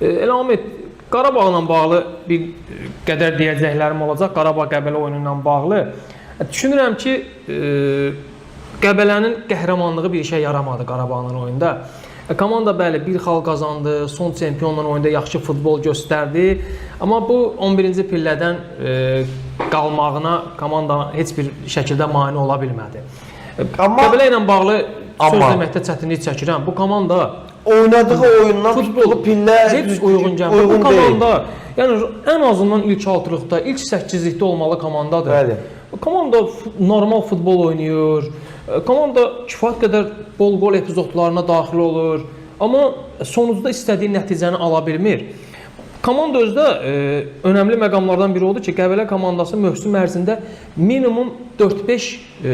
Elə Ahmet, Qarabağla bağlı bir qədər deyəcəklərim olacaq. Qarabağ-Qəbələ oyunu ilə bağlı. Düşünürəm ki, Qəbələnin qəhrəmanlığı bir işə yaramadı Qarabağla oyunda. Komanda bəli bir xal qazandı, son çempionla oyunda yaxşı futbol göstərdi. Amma bu 11-ci pillədən qalmağına komanda heç bir şəkildə mane ola bilmədi. Qəbələ ilə bağlı söz deməkdə çətinlik çəkirəm. Bu komanda oynadığı oyundan futbolu pillə heç uyğun gəlmir. Bu komanda, yəni ən azından ilk 6-lıqda, ilk 8-likdə olmalı komandadır. Bəli. Komanda normal futbol oynayır. Komanda kifayət qədər bol-bol epizodlarına daxil olur. Amma sonucda istədiyi nəticəni ala bilmir. Komanda özdə önəmli məqamlardan biri oldu ki, Qəbələ komandası mövsüm ərzində minimum 4-5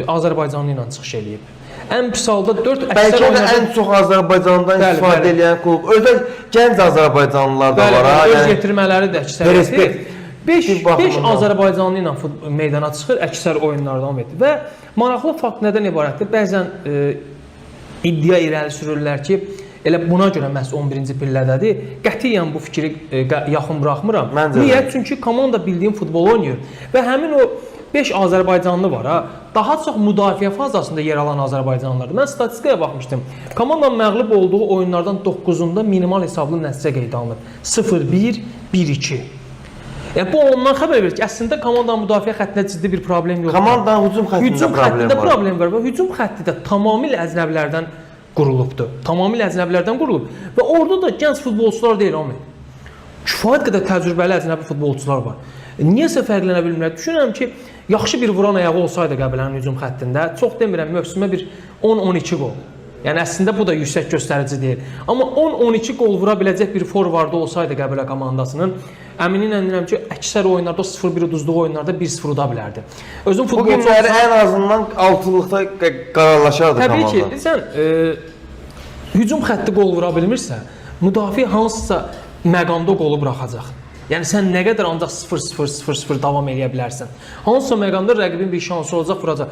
Azərbaycanlı ilə çıxış eləyib. Ən pis halda 4 bəlkə də ən çox Azərbaycandan istifadə edən klub. Özdə gənc Azərbaycanlılar da var. Öz yetirmələri də əksəriyyəti. 5 Azərbaycanlı ilə meydana çıxır, əksər oyunlarda davam edir. Və maraqlı fakt nədən ibarətdir? Bəzən iddia irəli sürürlər ki, elə buna görə məhz 11-ci pillədədir. Qətiyyən bu fikri yaxın buraxmıram. Niyə? Çünki komanda bildiyim futbol oynayır. Və həmin o 5 Azərbaycanlı var ha. Daha çox müdafiə fazasında yer alan Azərbaycanlılardır. Mən statistikaya baxmışdım. Komandanın məğlub olduğu oyunlardan 9-unda minimal hesablı nəticə qeydə alınıb. 0-1, 1-2. Yəni bu ondan xəbər verir ki, əslində komandanın müdafiə xəttində ciddi bir problem yoxdur. Komandanın hücum xəttində problem var və hücum xətti də tamamilə əcnəbilərdən qurulubdur. Tamamilə əcnəbilərdən qurulub və orada da gənc futbolçular deyil Ahmet. Kifayət qədər təcrübəli əcnəbi futbolçular var. Niyəsə fərqlənə bilmirlər. Düşünürəm ki, yaxşı bir vuran ayağı olsaydı Qəbələnin hücum xəttində, çox demirəm, mövsümə bir 10-12 qol. Yəni əslində bu da yüksək göstərici deyil. Amma 10-12 qol vura biləcək bir forvarda olsaydı Qəbələ komandasının, əminlə deyirəm ki, əksər oyunlarda 0-1 uduzduğu oyunlarda 1-0 uda bilərdi. Özün futbolçu bugünləri ən azından 6-lıqda qararlaşardı komanda. Təbii ki, sən hücum xətti qol vura bilmirsə, müdafiə hansısa məqamda qolu buraxacaq. Yəni sən nə qədər ancaq 0-0-0-0 davam edə bilərsən. Hansısa məqamda rəqibin bir şansı olacaq, vuracaq.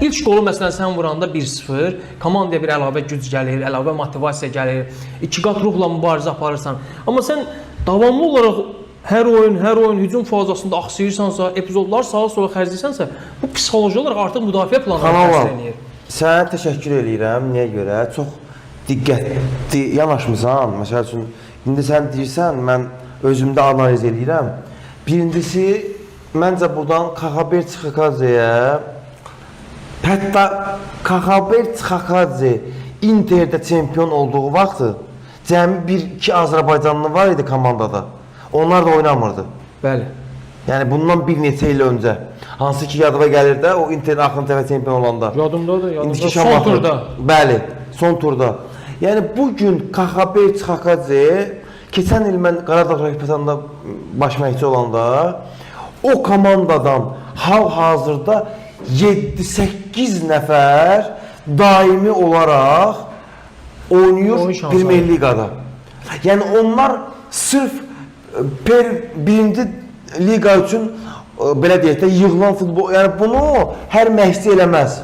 İlk qolu məsələn sən vuranda 1-0, komandaya bir əlavə güc gəlir, əlavə motivasiya gəlir, 2 qat ruhla mübarizə aparırsan. Amma sən davamlı olaraq hər oyun hücum fazasında axsayırsansa, epizodlar sağa-sola xərcləyirsənsə, bu psixoloji olaraq artıq müdafiə planına təsir eləyir. Sənə təşəkkür edirəm. Niyə görə? Çox diqqətli yanaşmısan. Məsəl üçün indi sən deyirsən, mən özümdə analiz edirəm. Birincisi, məncə buradan Kaxaber Çıxakadzeyə, hətta Kaxaber Çıxakadze Interdə çempion olduğu vaxtı cəmi 1-2 Azərbaycanlı var idi komandada. Onlar da oynamırdı. Bəli. Yəni bundan bir neçə il öncə. Hansı ki yadıma gəlir də o Inter'in axırıncı dəfə çempion olanda. Yadımdadır. Son turda. Bəli, son turda. Yəni bugün Kaxaber Çıxakadze keçən il mən Qaradağ Rəhbətanda baş məşqçi olanda o komandadan hal-hazırda 7-8 nəfər daimi olaraq oynayır Premier Liqada. Yəni onlar sırf birinci liqa üçün belə deyək də yığılan futbol, yəni bunu hər məşqçi eləməz.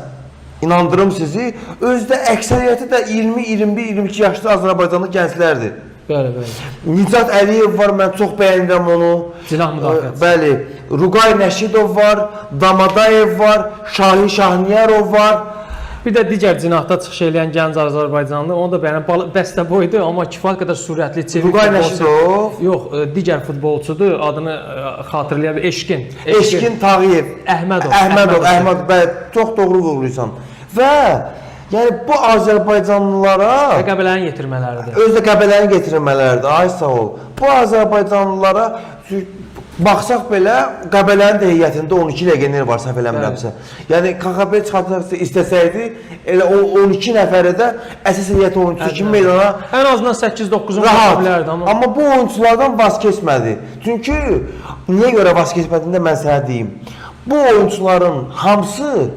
İnandırım sizi, özdə əksəriyyəti də 20-21-22 yaşlı Azərbaycanlı gənclərdir. Bəli. Nicat Əliyev var, mən çox bəyənirəm onu. Cinah müdafiəçisi. Bəli. Ruqay Nəşidov var, Damadayev var, Şahin Şahniyarov var. Bir də digər cinahda çıxış eləyən gənc Azərbaycanlı, onu da bəyənirəm. Bəstə boydu, amma kifayət qədər sürətli, çevik. Ruqay Nəşidov. Yox, digər futbolçudur, adını xatırlaya bilmirəm. Eşkin Tağıyev. Əhmədov. Bəli, çox doğru vurursan. Və yəni bu Azərbaycanlılara Qəbələnin yetirmələridir. Özdə Qəbələnin yetirmələridir. Ay sağ ol. Bu Azərbaycanlılara baxsaq belə Qəbələnin də heyətində 12 legioner var, səhv eləmirəmsə. Yəni Kaxaber Çıxakadze istəsəydi elə o 12 nəfərə də əsas heyət oyunçusu kimi meydana ən azından 8-9-un rahat bilərdi. Amma bu oyunçulardan vaz keçmədi. Çünki niyə görə vaz keçmədiyini də mən sənə deyim. Bu oyunçuların hamısı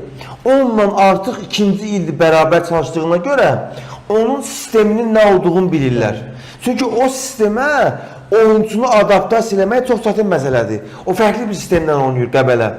onunla artıq ikinci ildir bərabər çalışdığına görə onun sisteminin nə olduğunu bilirlər. Çünki o sistemə oyuncunu adaptasiya eləmək çox çətin məsələdir. O fərqli bir sistemdən oynayır Qəbələ.